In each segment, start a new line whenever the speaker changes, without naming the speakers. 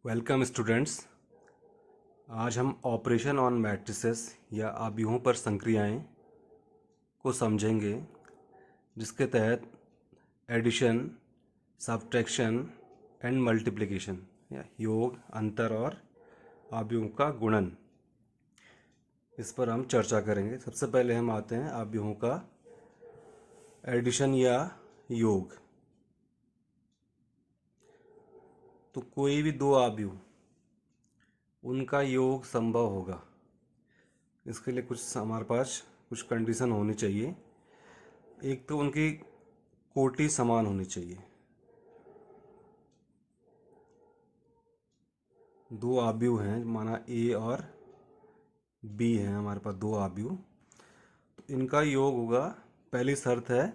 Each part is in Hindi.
Welcome students. आज हम ऑपरेशन ऑन मैट्रिसेस या आव्यूहों पर संक्रियाएं को समझेंगे, जिसके तहत एडिशन, सब्ट्रैक्शन एंड मल्टीप्लिकेशन या योग, अंतर और आव्यूहों का गुणन, इस पर हम चर्चा करेंगे। सबसे पहले हम आते हैं आव्यूहों का एडिशन या योग। तो कोई भी दो आव्यूह, उनका योग संभव होगा। इसके लिए कुछ हमारे पास कुछ कंडीशन होनी चाहिए। एक तो उनकी कोटि समान होनी चाहिए। दो आव्यूह हैं, माना ए और बी हैं, हमारे पास दो आव्यूह। तो इनका योग होगा। पहली शर्त है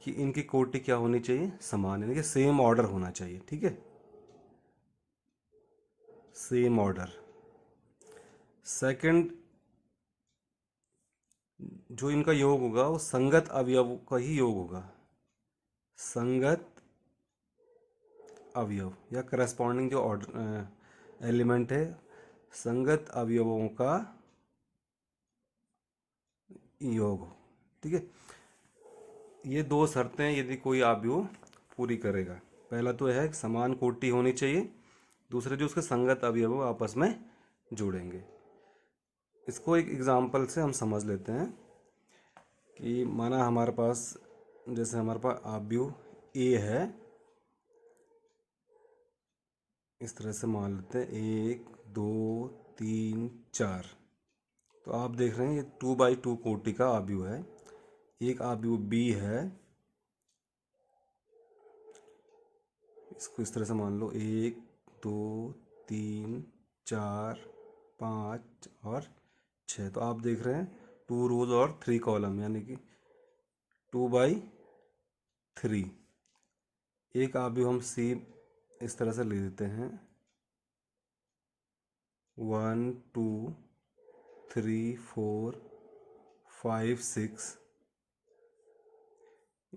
कि इनकी कोटि क्या होनी चाहिए? समान, यानी कि सेम ऑर्डर होना चाहिए। ठीक है, सेम ऑर्डर। सेकंड, जो इनका योग होगा वो संगत अवयव का ही योग होगा। संगत अवयव या करस्पॉन्डिंग जो ऑर्डर एलिमेंट है, संगत अवयवों का योग हो। ठीक है, ये दो शर्तें यदि कोई आव्यूह पूरी करेगा। पहला तो यह है कि समान कोटि होनी चाहिए, दूसरे जो उसके संगत अवयव आपस में जुड़ेंगे। इसको एक एग्जाम्पल से हम समझ लेते हैं कि माना हमारे पास, जैसे हमारे पास आव्यूह ए है, इस तरह से मान लेते हैं 1 2 3 4। तो आप देख रहे हैं ये 2x2 कोटि का आव्यूह है। एक आव्यूह बी है, इसको इस तरह से मान लो 1 2 3 4 5 और 6। तो आप देख रहे हैं 2 रोज और 3 कॉलम, यानी कि 2/3। एक आव्यूह हम सी इस तरह से ले लेते हैं 1 2 3 4 5 6।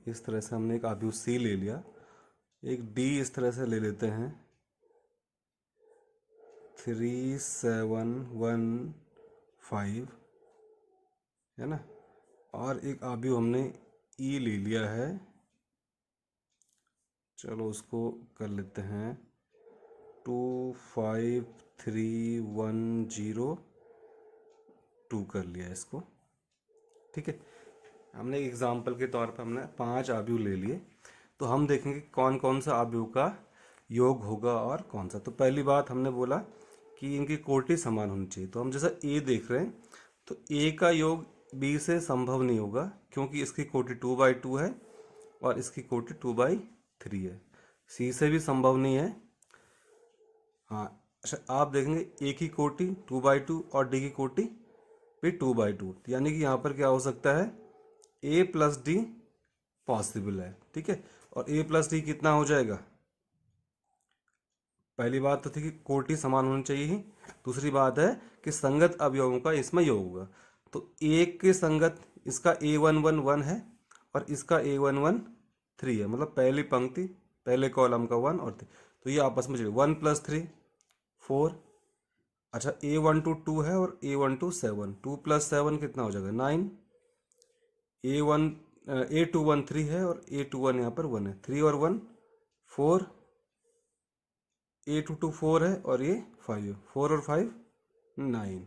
इस तरह से हमने एक आव्यूह सी ले लिया। एक डी इस तरह से ले लेते हैं 3 7 1 5, है ना। और एक आव्यूह हमने ई ले लिया है, चलो उसको कर लेते हैं 2 5 3 1 0 2 कर लिया इसको। ठीक है, हमने एग्जाम्पल के तौर पर हमने 5 आव्यूह ले लिए। तो हम देखेंगे कौन कौन सा आव्यूह का योग होगा और कौन सा। तो पहली बात हमने बोला कि इनकी कोटि समान होनी चाहिए। तो हम जैसा ए देख रहे हैं, तो ए का योग बी से संभव नहीं होगा, क्योंकि इसकी कोटि 2/2 है और इसकी कोटि 2/3 है। सी से भी संभव नहीं है। हाँ, अच्छा, आप देखेंगे ए की कोटि 2/2 और डी की कोटि भी 2/2, यानी कि यहाँ पर क्या हो सकता है? ए प्लस डी पॉसिबल है। ठीक है, और ए प्लस डी कितना हो जाएगा? पहली बात तो थी कि कोटि समान होनी चाहिए ही। दूसरी बात है कि संगत अवयवों का इसमें योग होगा। तो एक के संगत इसका A11 1 है और इसका A11 3 है, मतलब पहली पंक्ति पहले कॉलम का 1 और 3। तो ये आपस में जुड़े 1 + 3 4। अच्छा, A12 2 है और A12 7। 2 + 7 कितना हो जाएगा? 9। A1 A21 3 है और A21 यहाँ पर 1 है। 3 और 1 4। A22 4 है और ये 5 है। 4 और 5 9।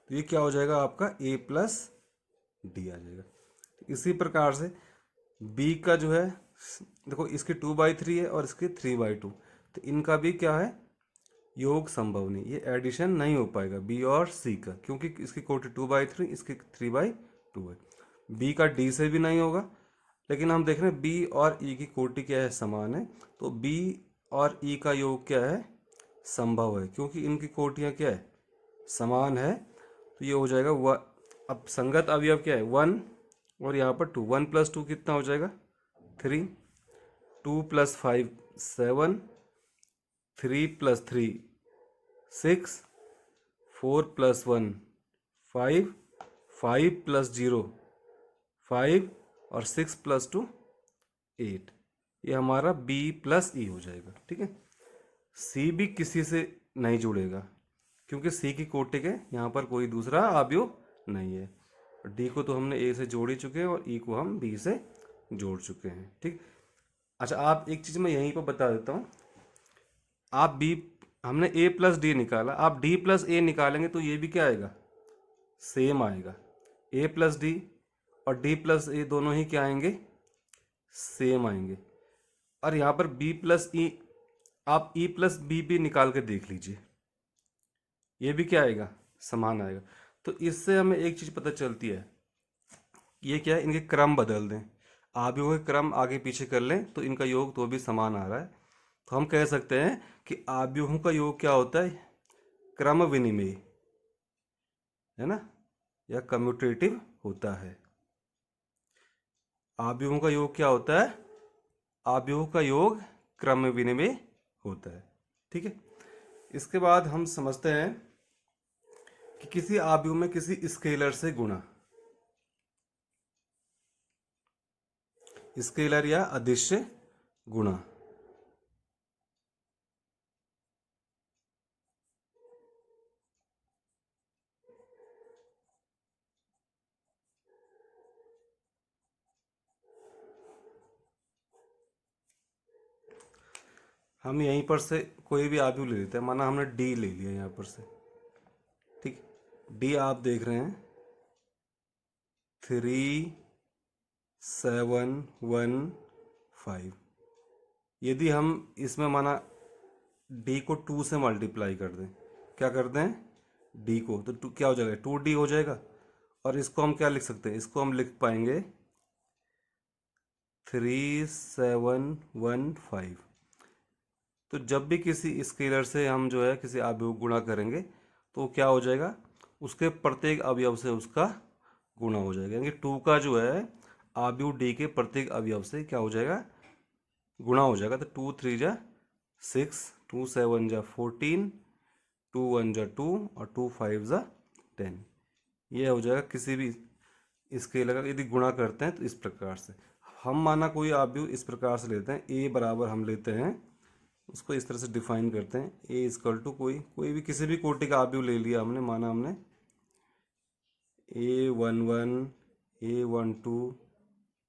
तो ये क्या हो जाएगा? आपका A प्लस डी आ जाएगा। इसी प्रकार से B का जो है, देखो इसकी 2/3 है और इसकी 3/2। तो इनका भी क्या है? योग संभव नहीं, ये एडिशन नहीं हो पाएगा बी और सी का, क्योंकि इसकी कोटि 2/3, इसकी 3/2 है। बी का डी से भी नहीं होगा। लेकिन हम देख रहे हैं बी और ई की कोटि क्या है? समान है। तो बी और ई का योग क्या है? संभव है, क्योंकि इनकी कोटियाँ क्या है? समान है। तो ये हो जाएगा अब संगत अवयव क्या है? 1 और यहाँ पर 2। 1 + 2 कितना हो जाएगा? 3। 2 + 5 7। 3 + 3 6। 4 + 1 5। 5 + 0 5 और 6 + 2 8। ये हमारा बी प्लस ई हो जाएगा। ठीक है, सी भी किसी से नहीं जुड़ेगा क्योंकि सी की कोटि के यहाँ पर कोई दूसरा अवयव नहीं है। डी को तो हमने ए से जोड़ ही चुके हैं और ई को हम बी से जोड़ चुके हैं। ठीक। अच्छा, आप एक चीज़ मैं यहीं पर बता देता हूँ। आप बी, हमने ए प्लस डी निकाला, आप डी प्लस ए निकालेंगे तो ये भी क्या आएगा, सेम आएगा। ए प्लस डी और डी प्लस ए दोनों ही क्या आएंगे, सेम आएंगे। और यहाँ पर बी प्लस ई, आप ई प्लस बी भी निकाल के देख लीजिए, ये भी क्या आएगा, समान आएगा। तो इससे हमें एक चीज़ पता चलती है, ये क्या है, इनके क्रम बदल दें, आव्यूहों के क्रम आगे पीछे कर लें तो इनका योग तो भी समान आ रहा है। तो हम कह सकते हैं कि आव्यूहों का योग क्या होता है, क्रम विनिमेय, है ना, या कम्यूटेटिव होता है। आव्यूहों का योग क्या होता है, आव्यूहों का योग क्रम विनिमेय होता है। ठीक है। इसके बाद हम समझते हैं कि किसी आव्यूह में किसी स्केलर से गुणा, स्केलर या अदिश्य गुणा। हम यहीं पर से कोई भी आव्यूह ले लेते हैं, माना हमने डी ले लिया यहाँ पर से। ठीक। डी आप देख रहे हैं 3 7 1 5। यदि हम इसमें माना डी को 2 से मल्टीप्लाई कर दें, क्या कर दें, डी को, तो क्या हो जाएगा, 2D हो जाएगा। और इसको हम क्या लिख सकते हैं, इसको हम लिख पाएंगे 3 7 1 5। तो जब भी किसी स्केलर से हम जो है किसी अवयव गुणा करेंगे तो क्या हो जाएगा, उसके प्रत्येक अवयव से उसका गुणा हो जाएगा, यानी 2 का जो है अवयव डी के प्रत्येक अवयव से क्या हो जाएगा, गुणा हो जाएगा। तो 2 3 जा 6, 2 7 जा 14, 2 1 जा 2 और 2 5 जा 10। ये हो जाएगा किसी भी स्केलर का यदि गुणा करते हैं तो इस प्रकार से। हम माना कोई अवयव इस प्रकार से लेते हैं, ए बराबर हम लेते हैं, उसको इस तरह से डिफाइन करते हैं, ए इजकल टू कोई भी किसी भी कोटि का अवयव ले लिया हमने, माना हमने A11 A12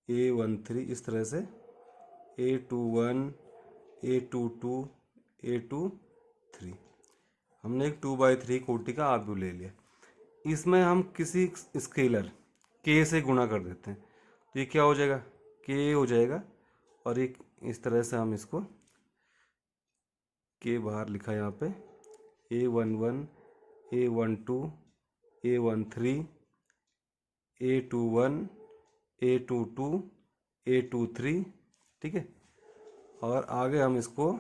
A13, इस तरह से A21 A22 A23, हमने एक 2/3 कोटि का अवयव ले लिया। इसमें हम किसी स्केलर k से गुणा कर देते हैं तो ये क्या हो जाएगा, k हो जाएगा। और एक इस तरह से हम इसको के बाहर लिखा यहाँ पे A11 A12 A13 A21 A22 A23। ठीक है। और आगे हम इसको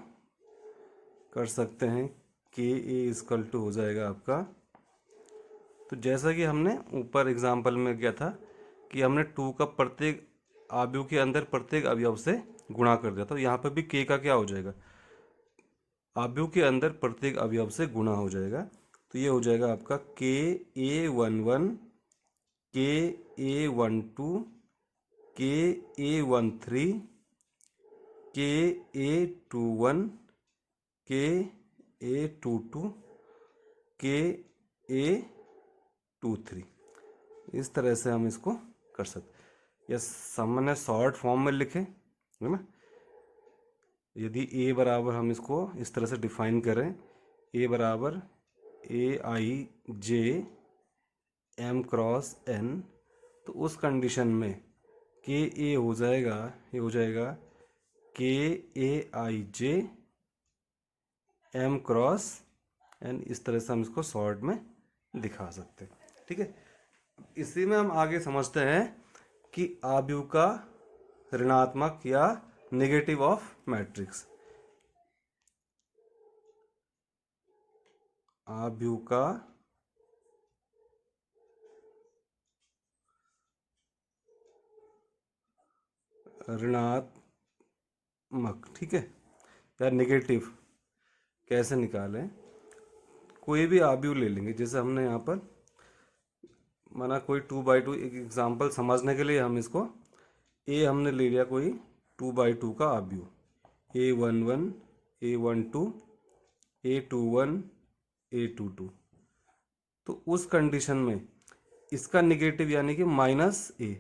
कर सकते हैं के ए इजकल टू हो जाएगा आपका, तो जैसा कि हमने ऊपर एग्जाम्पल में किया था कि हमने 2 का प्रत्येक अवयव के अंदर प्रत्येक अवयव से गुणा कर दिया, तो यहाँ पर भी के का क्या हो जाएगा, अवयव के अंदर प्रत्येक अवयव से गुणा हो जाएगा। तो ये हो जाएगा आपका KA11 KA12 KA13 KA21 KA22 KA23। इस तरह से हम इसको कर सकते, या सामान्य शॉर्ट फॉर्म में लिखें, है ना। यदि a बराबर हम इसको इस तरह से डिफाइन करें, a बराबर AIJ M क्रॉस n, तो उस कंडीशन में KA हो जाएगा, ये हो जाएगा KAIJ M क्रॉस n। इस तरह से हम इसको शॉर्ट में दिखा सकते हैं। ठीक है। इसी में हम आगे समझते हैं कि अवयव का ऋणात्मक या नेगेटिव ऑफ मैट्रिक्स। अवयव का ऋणात्मक, ठीक है, या नेगेटिव कैसे निकालें। कोई भी अवयव ले लेंगे, जैसे हमने यहाँ पर माना कोई 2/2, एक एग्जांपल समझने के लिए हम इसको ए हमने ले लिया कोई 2/2 का अवयव, A11 A12 A21 A22। तो उस कंडीशन में इसका निगेटिव यानी कि -a।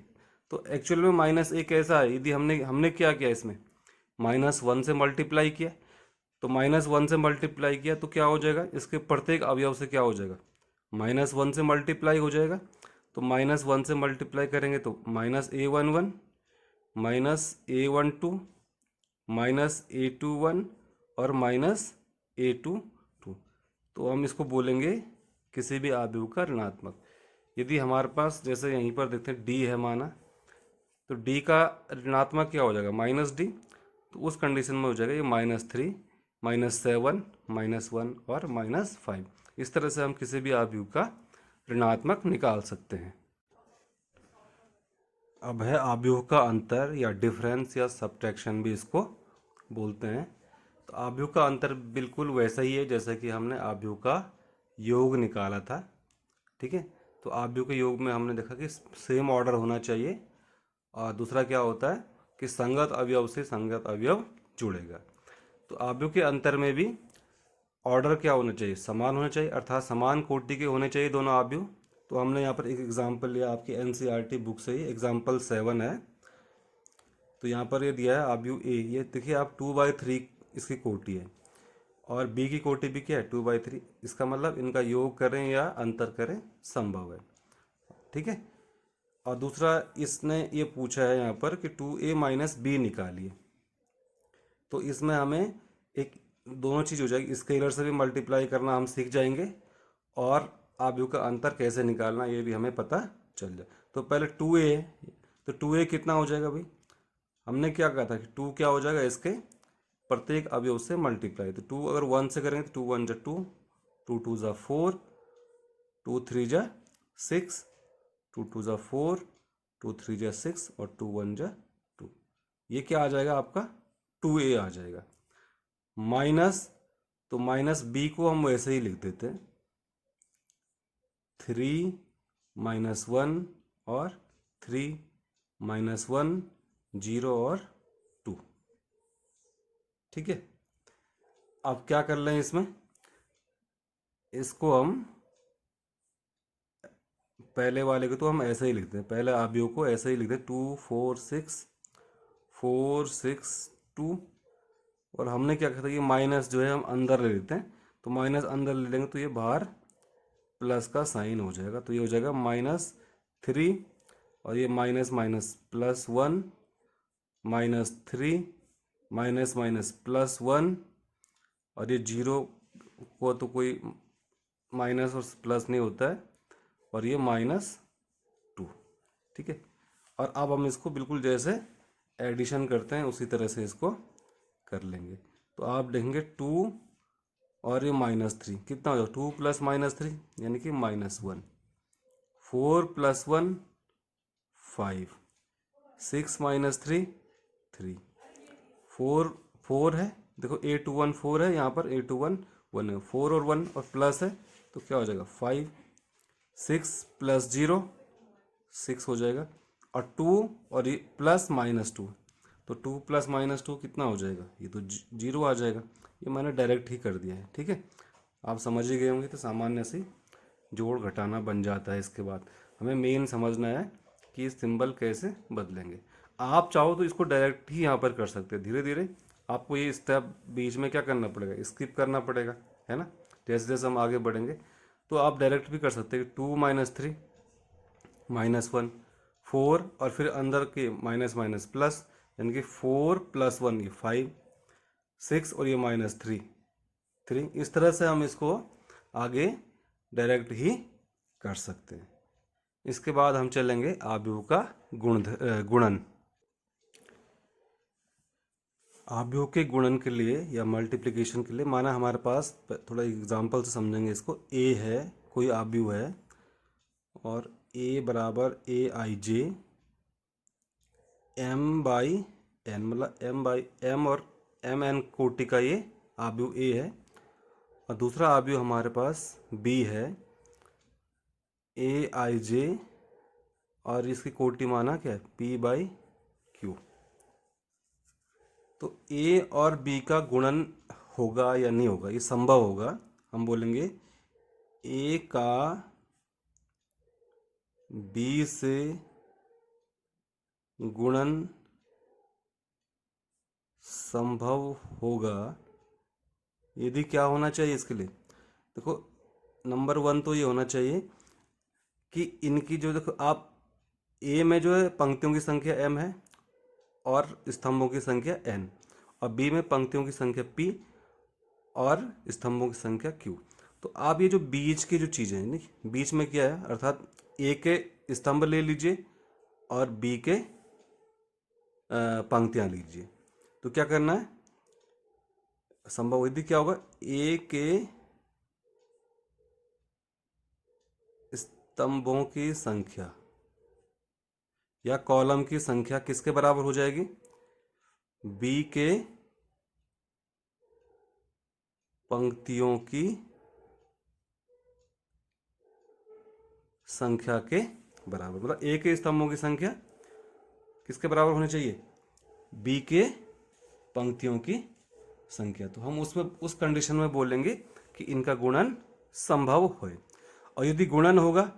तो एक्चुअल में -a कैसा है, यदि हमने हमने क्या किया, इसमें -1 से मल्टीप्लाई किया, तो -1 से मल्टीप्लाई किया तो क्या हो जाएगा, इसके प्रत्येक अवयव से क्या हो जाएगा, -1 से मल्टीप्लाई हो जाएगा। तो -1 से मल्टीप्लाई करेंगे तो -a11 -a12 -a21 और -a22। तो हम इसको बोलेंगे किसी भी आव्यूह का ऋणात्मक। यदि हमारे पास जैसे यहीं पर देखते हैं d है माना, तो d का ऋणात्मक क्या हो जाएगा, -d। तो उस कंडीशन में हो जाएगा ये -3 -7 -1 और -5। इस तरह से हम किसी भी आव्यूह का ऋणात्मक निकाल सकते हैं। अब है आव्यूह का अंतर या डिफरेंस या सब्ट्रैक्शन भी इसको बोलते हैं। तो आव्यूह का अंतर बिल्कुल वैसा ही है जैसे कि हमने आव्यूह का योग निकाला था। ठीक है, तो आव्यूह के योग में हमने देखा कि सेम ऑर्डर होना चाहिए, और दूसरा क्या होता है कि संगत अवयव से संगत अवयव जुड़ेगा। तो आव्यूह के अंतर में भी ऑर्डर क्या होना चाहिए, समान होना चाहिए, अर्थात समान कोटि के होने चाहिए दोनों आव्यूह। तो हमने यहाँ पर एक एग्जाम्पल लिया आपकी एनसीईआरटी बुक से ही, एग्जाम्पल 7 है। तो यहाँ पर ये दिया है आव्यूह ए, ये देखिए आप 2/3 इसकी कोटि है, और बी की कोटि भी क्या है 2/3। इसका मतलब इनका योग करें या अंतर करें संभव है। ठीक है, और दूसरा इसने ये पूछा है यहाँ पर कि 2a - b निकालिए। तो इसमें हमें एक दोनों चीज़ हो जाएगी, स्केलर से भी मल्टीप्लाई करना हम सीख जाएंगे, और आव्यूह का अंतर कैसे निकालना ये भी हमें पता चल जाए। तो पहले 2a, तो 2a कितना हो जाएगा भाई, हमने क्या कहा था कि 2 क्या हो जाएगा, इसके प्रत्येक अवयव से मल्टीप्लाई। तो 2 अगर 1 से करेंगे तो 2 1 जा 2, 2 2 जा 4, 2 3 जा 6, 2 2 जा 4, 2 3 जा 6 और 2 1 जा 2। ये क्या आ जाएगा आपका 2a आ जाएगा। माइनस, तो -b को हम वैसे ही लिख देते हैं 3 -1 और 3 -1 0 और 2। ठीक है, अब क्या कर लें इसमें, इसको हम पहले वाले को तो हम ऐसे ही लिखते हैं, पहले आव्यूह को ऐसे ही लिखते हैं 2 4 6 4 6 2। और हमने क्या कहा था, ये माइनस जो है हम अंदर ले लेते हैं, तो माइनस अंदर ले लेंगे तो ये बाहर प्लस का साइन हो जाएगा। तो ये हो जाएगा -3, और ये माइनस माइनस +1 -3 माइनस माइनस +1, और ये 0 को तो कोई माइनस और प्लस नहीं होता है, और ये -2। ठीक है, और अब हम इसको बिल्कुल जैसे एडिशन करते हैं उसी तरह से इसको कर लेंगे। तो आप देखेंगे 2 और ये -3 कितना हो जाएगा, 2 + -3 यानी कि -1, 4 + 1 5, 6 - 3 3, 4 4 है, देखो A21 4 है, यहाँ पर A21 1 है, 4 और 1 और प्लस है तो क्या हो जाएगा 5, 6 + 0 6 हो जाएगा, और 2 और ये +-2, तो 2 + -2 कितना हो जाएगा, ये तो 0 आ जाएगा। ये मैंने डायरेक्ट ही कर दिया है। ठीक है, आप समझ ही गए होंगे। तो सामान्य से जोड़ घटाना बन जाता है। इसके बाद हमें मेन समझना है कि ये सिंबल कैसे बदलेंगे। आप चाहो तो इसको डायरेक्ट ही यहाँ पर कर सकते हैं, धीरे धीरे आपको ये स्टेप बीच में क्या करना पड़ेगा, स्किप करना पड़ेगा, है ना। जैसे जैसे हम आगे बढ़ेंगे तो आप डायरेक्ट भी कर सकते हैं, 2 - 3 -1 4, और फिर अंदर के माइनस माइनस प्लस, यानी कि 4 + 1 ये 5 6 और ये -3 3। इस तरह से हम इसको आगे डायरेक्ट ही कर सकते हैं। इसके बाद हम चलेंगे आव्यूह का गुणन। आव्यूह के गुणन के लिए या मल्टीप्लिकेशन के लिए, माना हमारे पास थोड़ा एग्जांपल से समझेंगे इसको, a है कोई आव्यूह है, और a बराबर aij m/n, मतलब m और mn कोटि का ये आव्यूह a है। और दूसरा आव्यूह हमारे पास b है aij, और इसकी कोटि माना क्या है p/q। तो a और b का गुणन होगा या नहीं होगा, ये संभव होगा, हम बोलेंगे ए का बी से गुणन संभव होगा यदि क्या होना चाहिए इसके लिए। देखो नंबर वन तो ये होना चाहिए कि इनकी जो, देखो आप ए में जो है पंक्तियों की संख्या m है और स्तंभों की संख्या n, और बी में पंक्तियों की संख्या p और स्तंभों की संख्या q। तो आप ये जो बीच की जो चीज़ें हैं, नहीं बीच में क्या है, अर्थात ए के स्तंभ ले लीजिए और बी के पंक्तियां लीजिए। तो क्या करना है, संभव यदि क्या होगा, ए के स्तंभों की संख्या या कॉलम की संख्या किसके बराबर हो जाएगी, बी के पंक्तियों की संख्या के बराबर। मतलब ए के स्तंभों की संख्या किसके बराबर होनी चाहिए, बी के पंक्तियों की संख्या। तो हम उसमें उस कंडीशन में बोलेंगे कि इनका गुणन संभव होए। और यदि गुणन होगा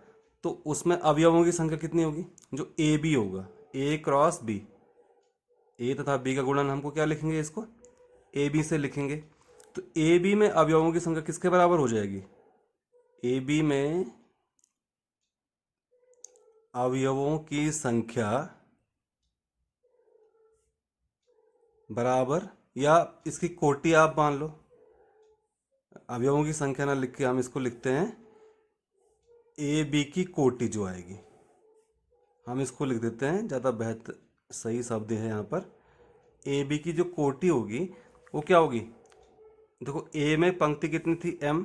तो उसमें अवयवों की संख्या कितनी होगी, जो ए बी होगा, ए क्रॉस बी, ए तथा बी का गुणन हमको क्या लिखेंगे, इसको ए बी से लिखेंगे। तो ए बी में अवयवों की संख्या किसके बराबर हो जाएगी, ए बी में अवयवों की संख्या बराबर, या इसकी कोटि आप मान लो, अवयवों की संख्या ना लिख के हम इसको लिखते हैं ए बी की कोटि जो आएगी, हम इसको लिख देते हैं, ज़्यादा बेहतर सही शब्द है यहाँ पर। ए बी की जो कोटि होगी वो क्या होगी, देखो ए में पंक्ति कितनी थी m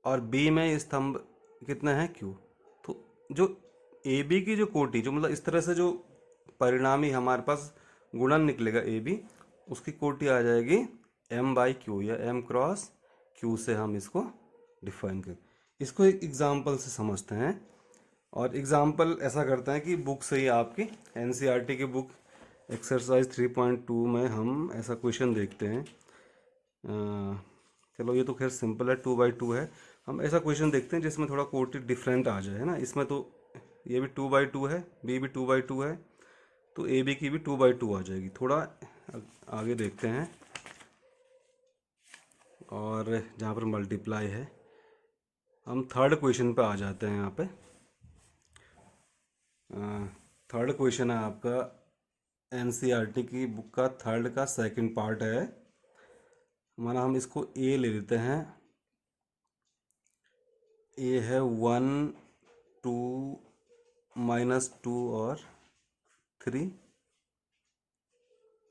और बी में स्तंभ कितना है q। तो जो ए बी की जो कोटि, जो मतलब इस तरह से जो परिणामी हमारे पास गुणन निकलेगा ए बी, उसकी कोटि आ जाएगी m बाई क्यू या m क्रॉस q से हम इसको डिफाइन करें। इसको एक एग्जाम्पल से समझते हैं, और एग्जाम्पल ऐसा करते हैं कि बुक से ही, आपकी एनसीईआरटी की बुक एक्सरसाइज 3.2 में हम ऐसा क्वेश्चन देखते हैं। चलो ये तो खैर सिंपल है, 2/2 है। हम ऐसा क्वेश्चन देखते हैं जिसमें थोड़ा कोटि डिफरेंट आ जाए, है ना। इसमें तो ये भी 2/2 है, बी भी 2/2 है, तो ए बी की भी 2/2 आ जाएगी। थोड़ा आगे देखते हैं, और जहाँ पर मल्टीप्लाई है, हम थर्ड क्वेश्चन पे आ जाते हैं। यहाँ पे थर्ड क्वेश्चन है आपका एनसीईआरटी की बुक का थर्ड का सेकंड पार्ट है हमारा। हम इसको ए ले लेते हैं। ए है 1 2 -2 और 3,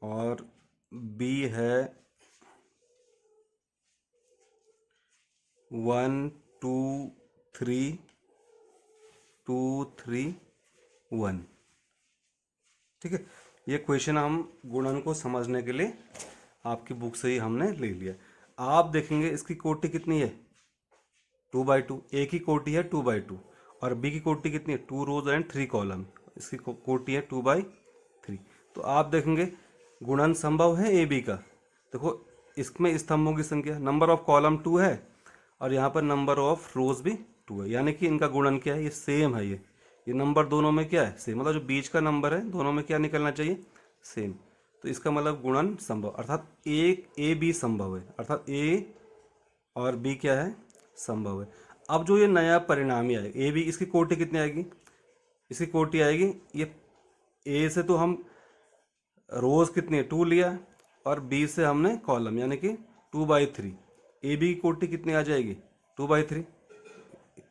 और बी है 1 2 3 2 3 1। ठीक है, ये क्वेश्चन हम गुणन को समझने के लिए आपकी बुक से ही हमने ले लिया। आप देखेंगे इसकी कोटि कितनी है, 2/2। ए की कोटि है 2/2, और बी की कोटि कितनी है, 2 रोज एंड 3 कॉलम, इसकी कोटि है 2/3। तो आप देखेंगे गुणन संभव है ए बी का। देखो इसमें स्तंभों की संख्या, नंबर ऑफ कॉलम 2 है, और यहाँ पर नंबर ऑफ रोज भी 2 है, यानी कि इनका गुणन क्या है, ये सेम है। ये नंबर दोनों में क्या है, सेम। मतलब जो बीच का नंबर है दोनों में क्या निकलना चाहिए, सेम। तो इसका मतलब गुणन संभव, अर्थात ए बी संभव है, अर्थात ए और बी क्या है, संभव है। अब जो ये नया परिणामी आएगा ए बी, इसकी कोटि कितनी आएगी, इसकी कोटि आएगी, ये ए से तो हम रोज कितनी है 2 लिया, और बी से हमने कॉलम यानी कि 2/3। ए बी की कोटि कितनी आ जाएगी, 2/3।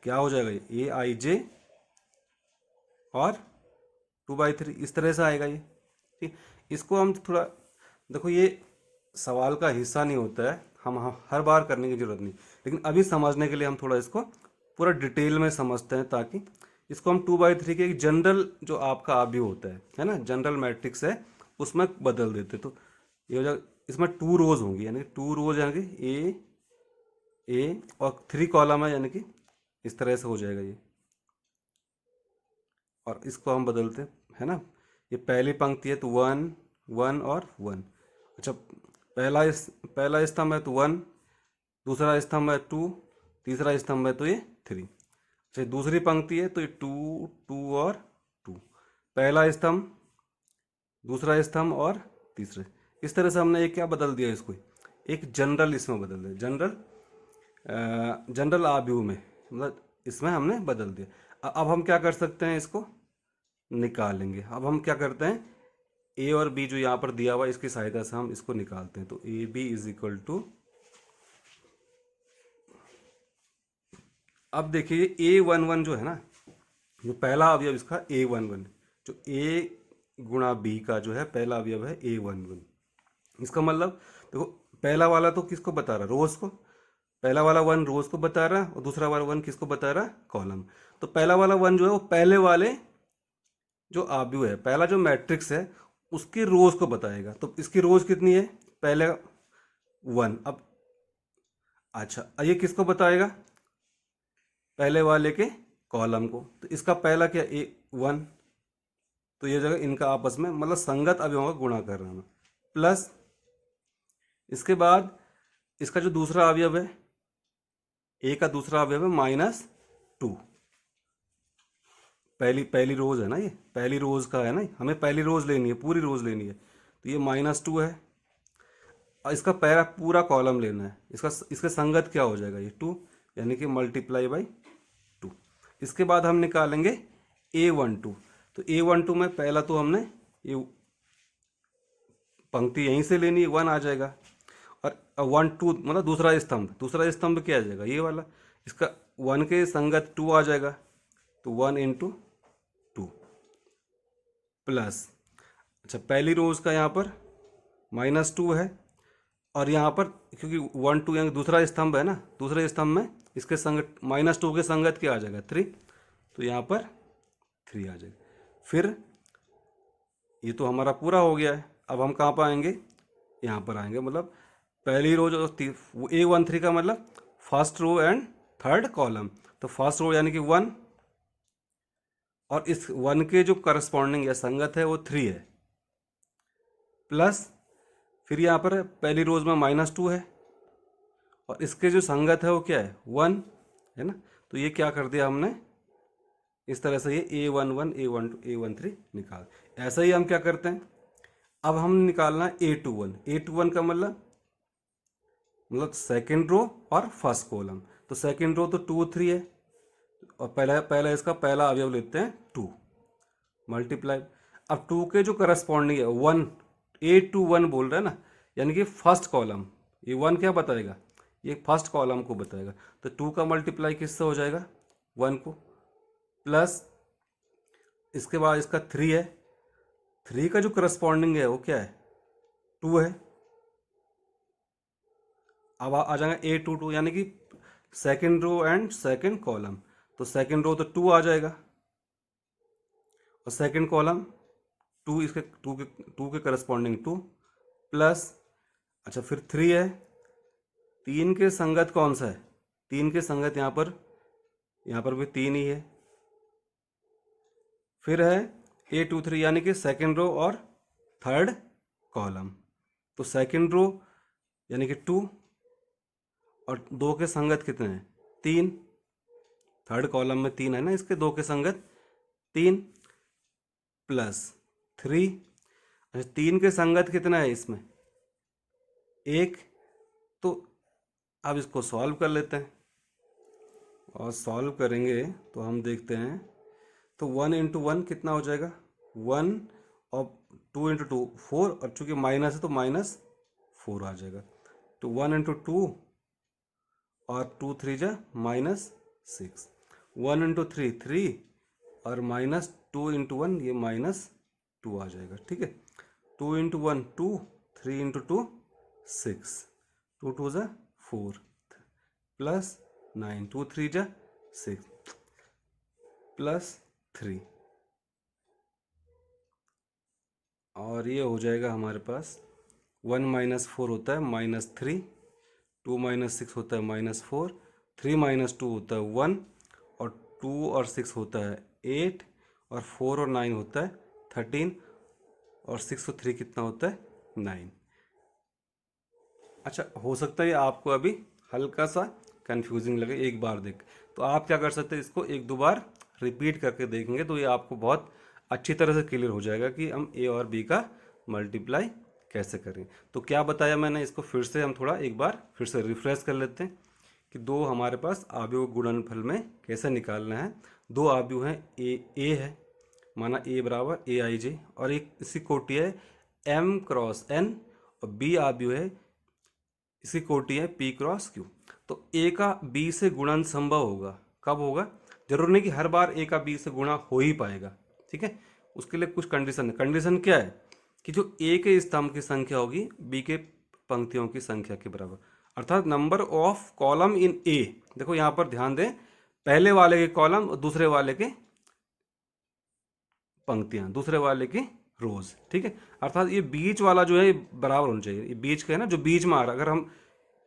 क्या हो जाएगा, ए आई जे और 2/3, इस तरह से आएगा ये। ठीक, इसको हम थोड़ा, देखो ये सवाल का हिस्सा नहीं होता है, हम हर बार करने की जरूरत नहीं, लेकिन अभी समझने के लिए हम थोड़ा इसको पूरा डिटेल में समझते हैं, ताकि इसको हम 2/3 के एक जनरल जो आपका अवयव होता है ना, जनरल मैट्रिक्स है, उसमें बदल देते। तो ये हो जाएगा, इसमें 2 रोज होंगी, यानी 2 रोज यानी कि ए और 3 कॉलम है, यानी कि इस तरह से हो जाएगा ये। और इसको हम बदलते हैं, है ना। ये पहली पंक्ति है तो 1 1 और 1। अच्छा, पहला स्तंभ है तो 1, दूसरा स्तंभ है 2, तीसरा स्तंभ है तो ये 3। अच्छा, दूसरी पंक्ति है तो ये 2 2 और 2, पहला स्तंभ, दूसरा स्तंभ और तीसरे। इस तरह से हमने एक क्या बदल दिया इसको, एक जनरल इसमें बदल दिया, जनरल आव्यूह में, मतलब इसमें हमने बदल दिया। अब हम क्या कर सकते हैं, इसको निकालेंगे। अब हम क्या करते हैं, ए और बी जो यहाँ पर दिया हुआ है इसकी सहायता से हम इसको निकालते हैं। तो A B is equal to, अब देखिए ए वन वन जो है ना, जो पहला अवयव इसका ए वन वन, जो ए गुणा बी का जो है पहला अवयव है ए वन वन। इसका मतलब देखो, पहला वाला तो किसको बता रहा, रोज को, पहला वाला 1 रोज को बता रहा और दूसरा वाला 1 किसको बता रहा, कॉलम। तो पहला वाला 1 जो है वो पहले वाले जो आव्यूह है, पहला जो मैट्रिक्स है उसकी रोज को बताएगा। तो इसकी रोज कितनी है, पहले 1। अब अच्छा, ये किसको बताएगा, पहले वाले के कॉलम को। तो इसका पहला क्या, ए 1, तो ये जगह इनका आपस में मतलब संगत अवयवों का गुणा कर रहा हूँ, प्लस इसके बाद इसका जो दूसरा अवयव है, ए का दूसरा अवयव है -2। पहली रोज है ना, ये पहली रोज का है ना, हमें पहली रोज लेनी है, पूरी रोज लेनी है। तो ये -2 है और इसका पहला पूरा कॉलम लेना है। इसके संगत क्या हो जाएगा, ये 2, यानी कि मल्टीप्लाई बाई 2। इसके बाद हम निकालेंगे A12। तो A12 में पहला तो हमने ये पंक्ति यहीं से लेनी है, 1 आ जाएगा। और 1 2 मतलब दूसरा स्तंभ क्या आ जाएगा, ये वाला, इसका 1 के संगत 2 आ जाएगा। तो 1 × 2 प्लस, अच्छा पहली रोज का यहाँ पर -2 है और यहाँ पर क्योंकि 1 2 यानी दूसरा स्तंभ है ना, दूसरे स्तंभ में इसके संगत -2 के संगत क्या आ जाएगा, 3। तो यहाँ पर 3 आ जाएगा। फिर ये तो हमारा पूरा हो गया है। अब हम कहाँ पर आएंगे, यहाँ पर आएंगे, मतलब पहली रो जो A13 का मतलब first row and third column. तो फर्स्ट रो यानी कि 1 और इस 1 के जो करस्पॉन्डिंग या संगत है वो 3 है, प्लस फिर यहाँ पर पहली रोज में -2 है और इसके जो संगत है वो क्या है, 1 है ना। तो ये क्या कर दिया हमने, इस तरह से ये A11 A12 A13 निकाल। ऐसा ही हम क्या करते हैं, अब हम निकालना A21 का मतलब सेकेंड रो और फर्स्ट कॉलम। तो सेकेंड रो तो 2 3 है और पहला इसका पहला अवयव लेते हैं 2 मल्टीप्लाई। अब 2 के जो करस्पॉन्डिंग है 1, A21 बोल रहा है ना, यानी कि फर्स्ट कॉलम, ये 1 क्या बताएगा, ये फर्स्ट कॉलम को बताएगा। तो 2 का मल्टीप्लाई किससे हो जाएगा, 1 को, प्लस इसके बाद इसका 3 है, 3 का जो करस्पॉन्डिंग है वो क्या है, 2 है। अब आ जाएगा A22 यानी कि second row and second column. तो सेकेंड रो तो 2 आ जाएगा और सेकेंड कॉलम 2, इसके 2 के करस्पॉन्डिंग 2 प्लस, अच्छा फिर 3 है, 3 के संगत कौन सा है, 3 के संगत यहाँ पर भी 3 ही है। फिर है A23 यानी कि सेकेंड रो और थर्ड कॉलम। तो सेकेंड रो यानी कि 2 और 2 के संगत कितने हैं, 3, थर्ड कॉलम में 3 है ना, इसके 2 के संगत 3 प्लस 3। अच्छा 3 के संगत कितना है इसमें, 1। तो अब इसको सॉल्व कर लेते हैं और सॉल्व करेंगे तो हम देखते हैं, तो 1 × 1 कितना हो जाएगा, 1 और 2 × 2 4, और चूंकि माइनस है तो -4 आ जाएगा। तो 1 × 2 और 2 3 जा -6, 1 × 3 3 और -2 × 1 ये -2 आ जाएगा, ठीक है। 2 × 1 2, 3 × 2 6, 2 2 जा 4 प्लस 9, 2 3 जा 6 प्लस 3, और ये हो जाएगा हमारे पास 1 - 4 होता है -3, 2 - 6 होता है -4, 3 - 2 होता है 1, और 2 और 6 होता है 8, और 4 और 9 होता है 13, और 6 और 3 कितना होता है 9। अच्छा, हो सकता है आपको अभी हल्का सा कंफ्यूजिंग लगे एक बार देख, तो आप क्या कर सकते हैं, इसको एक दो बार रिपीट करके देखेंगे तो ये आपको बहुत अच्छी तरह से क्लियर हो जाएगा कि हम ए और बी का मल्टीप्लाई कैसे करें। तो क्या बताया मैंने, इसको फिर से हम थोड़ा एक बार फिर से रिफ्रेश कर लेते हैं कि दो हमारे पास आव्यूह गुणनफल में कैसे निकालना है। दो आव्यूह हैं, ए है, माना ए बराबर ए आई जे, और एक इसकी कोटि है एम क्रॉस एन, और बी आव्यूह है, इसकी कोटि है पी क्रॉस क्यू। तो ए का बी से गुणन संभव होगा, कब होगा, जरूर नहीं कि हर बार ए का बी से गुणा हो ही पाएगा, ठीक है, उसके लिए कुछ कंडीशन है। कंडीशन क्या है कि जो ए के स्तंभ की संख्या होगी बी के पंक्तियों की संख्या के बराबर, अर्थात नंबर ऑफ कॉलम इन ए। देखो यहाँ पर ध्यान दें, पहले वाले के कॉलम और दूसरे वाले के पंक्तियां, दूसरे वाले की रोज, ठीक है, अर्थात ये बीच वाला जो है ये बराबर होना चाहिए। ये बीच का है ना, जो बीच में आ रहा है, अगर हम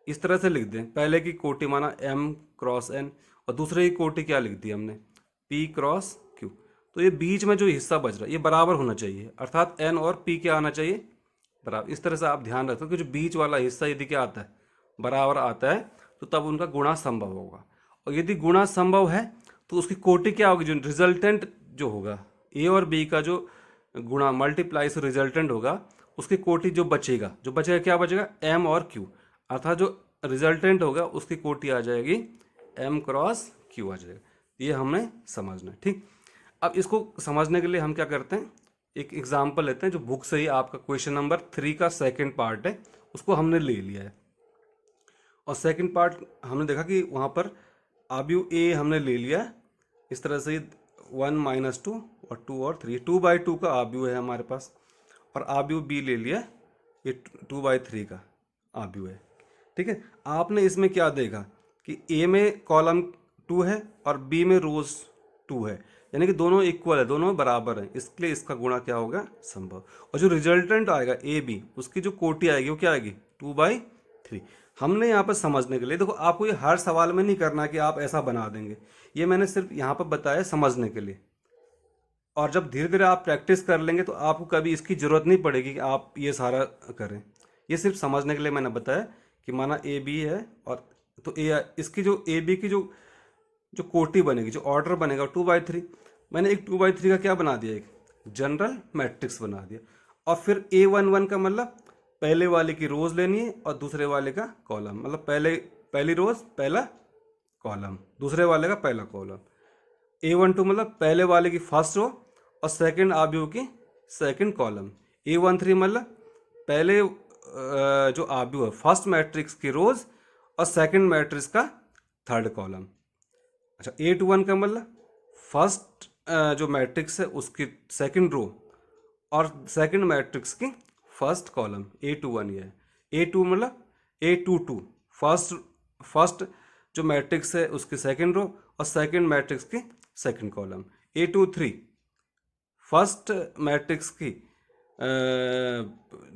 इस तरह से लिख दें, पहले की कोटि माना एम क्रॉस एन, और दूसरे की कोटि क्या लिख दी हमने, पी क्रॉस क्यू, तो ये बीच में जो हिस्सा बच रहा है ये बराबर होना चाहिए, अर्थात एन और पी क्या आना चाहिए, बराबर। इस तरह से आप ध्यान रखो कि जो बीच वाला हिस्सा यदि क्या आता है, बराबर आता है, तो तब उनका गुणा संभव होगा। और यदि गुणा संभव है तो उसकी कोटि क्या होगी, जो रिजल्टेंट जो होगा ए और बी का जो गुणा मल्टीप्लाई से रिजल्टेंट होगा, उसकी कोटि जो बचेगा, क्या बचेगा, एम और क्यू, अर्थात जो रिजल्टेंट होगा उसकी कोटि आ जाएगी एम क्रॉस क्यू आ जाएगा। ये हमें समझना है, ठीक। अब इसको समझने के लिए हम क्या करते हैं, एक एग्जाम्पल लेते हैं जो बुक से ही आपका क्वेश्चन नंबर 3 का सेकंड पार्ट है, उसको हमने ले लिया है। और सेकंड पार्ट हमने देखा कि वहाँ पर आव्यूह ए हमने ले लिया इस तरह से, 1 - 2 और 2 और 3, 2/2 का आव्यूह है हमारे पास, और आव्यूह बी ले लिया, ये 2/3 का आव्यूह है, ठीक है। आपने इसमें क्या देखा कि ए में कॉलम 2 है और बी में रोज 2 है, यानी कि दोनों इक्वल है, दोनों बराबर हैं, इसलिए इसका गुणा क्या होगा, संभव। और जो रिजल्टेंट आएगा ए बी, उसकी जो कोटि आएगी वो क्या आएगी, 2/3। हमने यहाँ पर समझने के लिए, देखो आपको ये हर सवाल में नहीं करना कि आप ऐसा बना देंगे, ये मैंने सिर्फ यहाँ पर बताया समझने के लिए। और जब धीरे धीरे आप प्रैक्टिस कर लेंगे तो आपको कभी इसकी ज़रूरत नहीं पड़ेगी कि आप ये सारा करें। ये सिर्फ समझने के लिए मैंने बताया कि माना ए बी है, और तो ए इसकी जो ए बी की जो जो कोटि बनेगी, जो ऑर्डर बनेगा 2/3, मैंने एक 2/3 का क्या बना दिया, एक जनरल मैट्रिक्स बना दिया। और फिर A11 का मतलब पहले वाले की रोज लेनी है और दूसरे वाले का कॉलम, मतलब पहली रोज पहला कॉलम, दूसरे वाले का पहला कॉलम। A12 मतलब पहले वाले की फर्स्ट रो और सेकंड आव्यूह की सेकंड कॉलम। A13 मतलब पहले जो आव्यूह है फर्स्ट मैट्रिक्स की रोज और सेकंड मैट्रिक्स का थर्ड कॉलम। अच्छा, A21 का मतलब फर्स्ट जो मैट्रिक्स है उसकी सेकंड रो और सेकंड मैट्रिक्स की फर्स्ट कॉलम, A21 ये है। A2 मतलब A22 फर्स्ट जो मैट्रिक्स है उसकी सेकंड रो और सेकंड मैट्रिक्स की second column. A23 first matrix की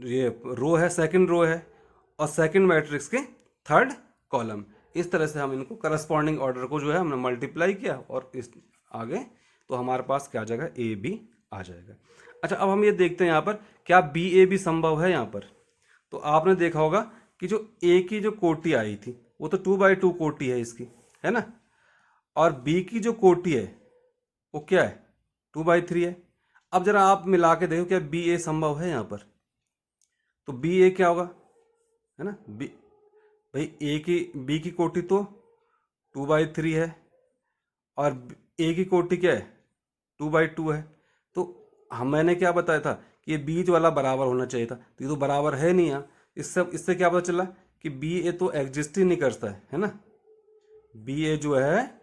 ये रो है, सेकंड रो है, और सेकंड मैट्रिक्स की थर्ड कॉलम। इस तरह से हम इनको करस्पॉन्डिंग ऑर्डर को जो है हमने मल्टीप्लाई किया और इस आगे तो हमारे पास क्या आ जाएगा, ए बी आ जाएगा। अच्छा, अब हम ये देखते हैं यहाँ पर क्या बी ए बी संभव है। यहाँ पर तो आपने देखा होगा कि जो ए की जो कोटि आई थी वो तो 2/2 कोटि है इसकी, है ना, और बी की जो कोटि है वो क्या है, 2/3 है। अब जरा आप मिला के देखो क्या बी ए संभव है यहाँ पर, तो बी ए क्या होगा, है ना, बी भाई ए की बी की कोटि तो 2/3 है और ए की कोटि क्या है, 2/2 है। तो मैंने क्या बताया था कि ये बीच वाला बराबर होना चाहिए था, तो ये तो बराबर है नहीं यहाँ। इससे इससे क्या पता चला कि बी ए तो एग्जिस्ट ही नहीं करता है ना, बी ए जो है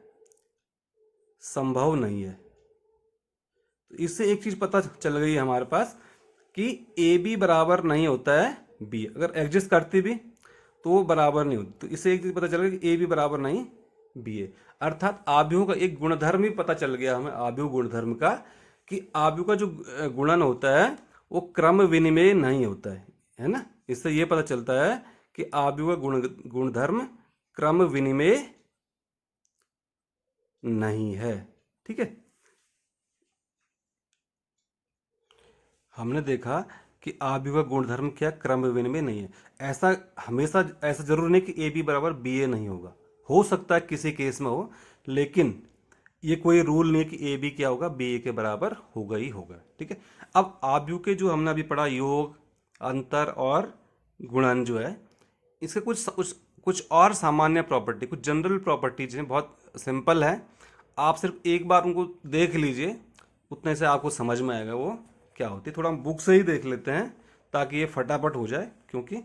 संभव नहीं है। तो इससे एक चीज पता चल गई हमारे पास कि ए बी बराबर नहीं होता है बी, अगर एग्जिस्ट करती भी तो वो बराबर नहीं होती। तो इससे एक चीज पता चल गया कि ए बी बराबर नहीं बी ए, अर्थात आव्यूह का एक गुणधर्म ही पता चल गया हमें, आव्यूह गुणधर्म का, कि आव्यूह का जो गुणन होता है वो क्रम विनिमेय नहीं होता है ना। इससे ये पता चलता है कि आव्यूह का गुणधर्म क्रम विनिमेय नहीं है, ठीक है। हमने देखा कि आव्यूह का गुणधर्म क्या है, क्रम विनिमय नहीं है। ऐसा हमेशा ऐसा जरूर नहीं कि ए बी बराबर बी ए नहीं होगा, हो सकता है किसी केस में हो, लेकिन ये कोई रूल नहीं कि ए बी क्या होगा, बी ए के बराबर होगा ही होगा। ठीक है, अब आव्यूह के जो हमने अभी पढ़ा योग, अंतर और गुणन जो है, इसके कुछ और सामान्य प्रॉपर्टी, कुछ जनरल प्रॉपर्टीज हैं, बहुत सिंपल है। आप सिर्फ एक बार उनको देख लीजिए, उतने से आपको समझ में आएगा वो क्या होती है। थोड़ा हम बुक से ही देख लेते हैं ताकि ये फटाफट हो जाए, क्योंकि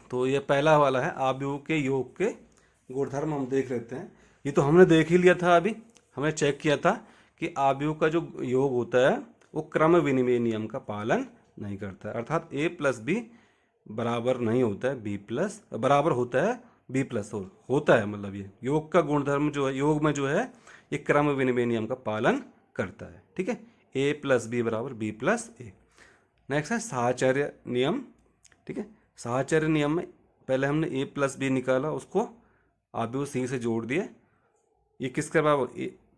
तो ये पहला वाला है आव्यूह के योग के गुणधर्म, हम देख लेते हैं। ये तो हमने देख ही लिया था, अभी हमने चेक किया था कि आव्यूह का जो योग होता है वो क्रम विनिमय नियम का पालन नहीं करता है, अर्थात ए प्लस बी बराबर नहीं होता है बी प्लस, बराबर होता है बी प्लस होता है। मतलब ये योग का गुणधर्म जो है, योग में जो है ये क्रम विनिमय नियम का पालन करता है। ठीक है, ए प्लस बी बराबर बी प्लस ए। नेक्स्ट है साहचर्य नियम। ठीक है, साहचर्य नियम में पहले हमने ए प्लस बी निकाला, उसको आव्यूह सी से जोड़ दिए। ये किसके बराबर,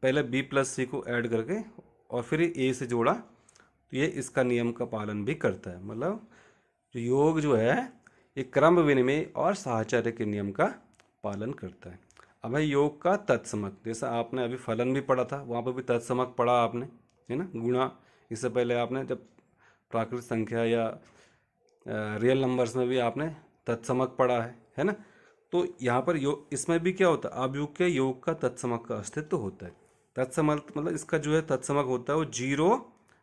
पहले बी प्लस सी को ऐड करके और फिर ए से जोड़ा, तो ये इसका नियम का पालन भी करता है। मतलब जो योग जो है ये क्रम विनिमय और साहचर्य के नियम का पालन करता है। अब है योग का तत्समक, जैसा आपने अभी फलन भी पढ़ा था, वहाँ पर भी तत्समक पढ़ा आपने, है ना, गुणा। इससे पहले आपने जब प्राकृतिक संख्या या रियल नंबर्स में भी आपने तत्समक पढ़ा है ना। तो यहाँ पर योग, इसमें भी क्या होता है, आव्यूह के योग का तत्समक का अस्तित्व होता है। तत्समक मतलब इसका जो है तत्समक होता है वो जीरो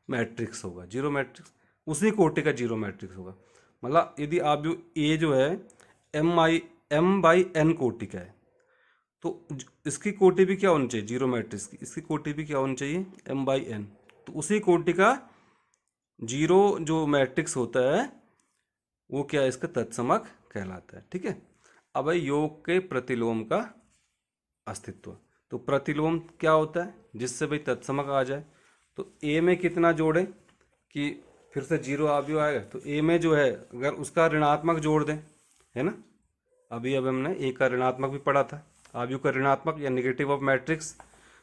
मैट्रिक्स होगा, जीरो मैट्रिक्स उसी कोटि का जीरो मैट्रिक्स होगा। मतलब यदि आव्यूह ए जो है एम बाई एन कोटि का है, तो इसकी कोटि भी क्या होनी चाहिए, जीरो मैट्रिक्स की, इसकी कोटि भी क्या होनी चाहिए, एम बाई एन। तो उसी कोटि का जीरो जो मैट्रिक्स होता है वो क्या है, इसका तत्समक कहलाता है। ठीक है, अब है योग के प्रतिलोम का अस्तित्व। तो प्रतिलोम क्या होता है, जिससे भाई तत्समक आ जाए। तो ए में कितना जोड़े कि फिर से जीरो आव्यूह आएगा, तो ए में जो है अगर उसका ऋणात्मक जोड़ दें, है ना, अभी हमने ए का ऋणात्मक भी पढ़ा था, आव्यूह का ऋणात्मक या नेगेटिव ऑफ मैट्रिक्स,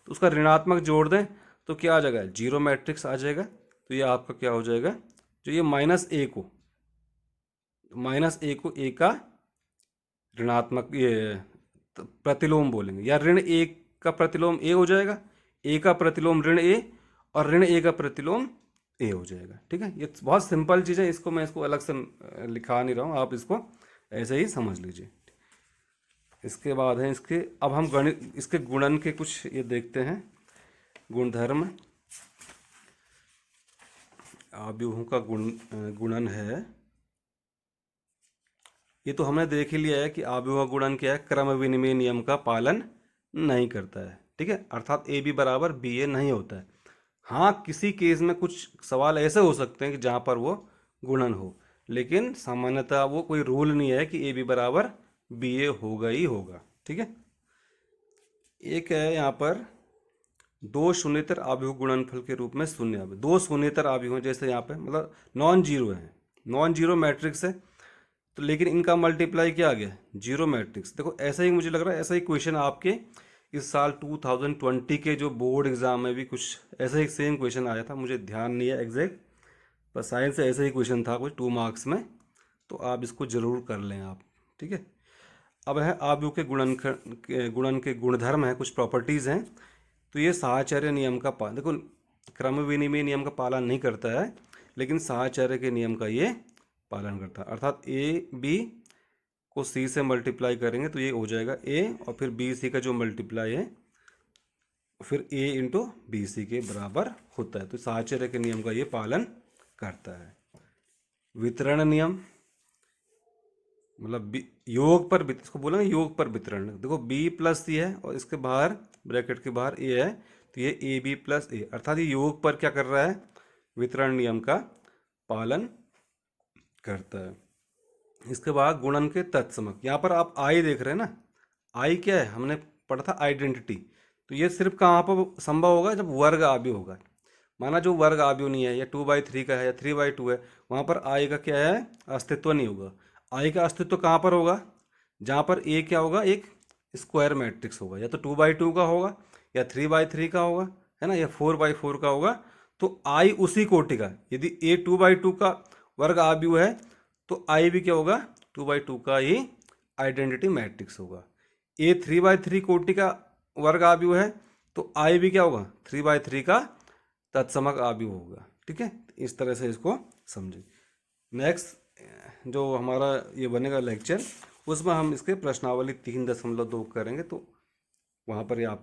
तो उसका ऋणात्मक जोड़ दें तो क्या आ जाएगा, जीरो मैट्रिक्स आ जाएगा। तो ये आपका क्या हो जाएगा, जो ये माइनस ए को ए का ऋणात्मक ये प्रतिलोम बोलेंगे, या ऋण ए का प्रतिलोम ए हो जाएगा, ए का प्रतिलोम ऋण ए, और ऋण ए का प्रतिलोम ए हो जाएगा। ठीक है, ये बहुत सिंपल चीज़ है, इसको मैं इसको अलग से लिखा नहीं रहा हूँ, आप इसको ऐसे ही समझ लीजिए। इसके बाद है इसके, अब हम गणित इसके गुणन के कुछ ये देखते हैं, गुणधर्म। आव्यूहों का गुणन है, ये तो हमने देख ही लिया है कि आव्यूह गुणन क्या है, क्रम विनिमय नियम का पालन नहीं करता है। ठीक है, अर्थात ए बी बराबर बी ए नहीं होता है। हाँ, किसी केस में कुछ सवाल ऐसे हो सकते हैं कि जहाँ पर वो गुणन हो, लेकिन सामान्यतः वो कोई रूल नहीं है कि ए बी बराबर बी ए होगा ही होगा। ठीक है, एक है यहाँ पर दो शून्येतर आव्यूह गुणनफल के रूप में शून्य आव्यूह, दो शून्येतर आव्यूह हैं, जैसे यहाँ पे मतलब नॉन जीरो है, नॉन जीरो मैट्रिक्स है, तो लेकिन इनका मल्टीप्लाई क्या आ गया, जीरो मैट्रिक्स। देखो ऐसा ही मुझे लग रहा है, ऐसा ही क्वेश्चन आपके इस साल 2020 के जो बोर्ड एग्जाम में भी कुछ ऐसा ही सेम क्वेश्चन आया था, मुझे ध्यान नहीं है एग्जैक्ट, पर साइंस से ऐसा ही क्वेश्चन था कुछ 2 मार्क्स में, तो आप इसको जरूर कर लें आप। ठीक है, अब है आव्यूह के गुणन के गुणधर्म है, कुछ प्रॉपर्टीज़ हैं। तो ये साहचर्य नियम का पालन, देखो क्रम विनिमय नियम का पालन नहीं करता है, लेकिन साहचर्य के नियम का ये पालन करता है। अर्थात ए बी को सी से मल्टीप्लाई करेंगे तो ये हो जाएगा ए, और फिर बी सी का जो मल्टीप्लाई है फिर ए इंटू बी सी के बराबर होता है। तो साहचर्य के नियम का ये पालन करता है। वितरण नियम, मतलब योग पर, इसको बोलेंगे योग पर वितरण। देखो बी प्लस सी है और इसके बाहर ब्रैकेट के बाहर ए है, तो ये ए बी प्लस ए, अर्थात ये योग पर क्या कर रहा है, वितरण नियम का पालन करता है। इसके बाद गुणन के तत्समक, यहाँ पर आप आई देख रहे हैं ना, आई क्या है, हमने पढ़ा था आइडेंटिटी। तो ये सिर्फ कहाँ पर संभव होगा, जब वर्ग आव्यूह होगा। माना जो वर्ग आव्यूह नहीं है, या 2/3 का है या 3/2 है, वहाँ पर आई का क्या है, अस्तित्व नहीं होगा। आई का अस्तित्व कहाँ पर होगा, जहाँ पर ए क्या होगा, एक स्क्वायर मैट्रिक्स होगा, या तो 2/2 का होगा या 3/3 का होगा, है ना, या 4/4 का होगा। तो आई उसी कोटि का, यदि ए 2/2 का वर्ग आव्यूह है तो आई भी क्या होगा, 2/2 का ही आइडेंटिटी मैट्रिक्स होगा। ए 3/3 कोटि का वर्ग आव्यूह है तो आई भी क्या होगा, 3/3 का तत्समक आव्यूह होगा। ठीक है, इस तरह से इसको समझें। नेक्स्ट जो हमारा ये बनेगा लेक्चर, उसमें हम इसके प्रश्नावली 3.2 करेंगे, तो वहाँ पर ये आपको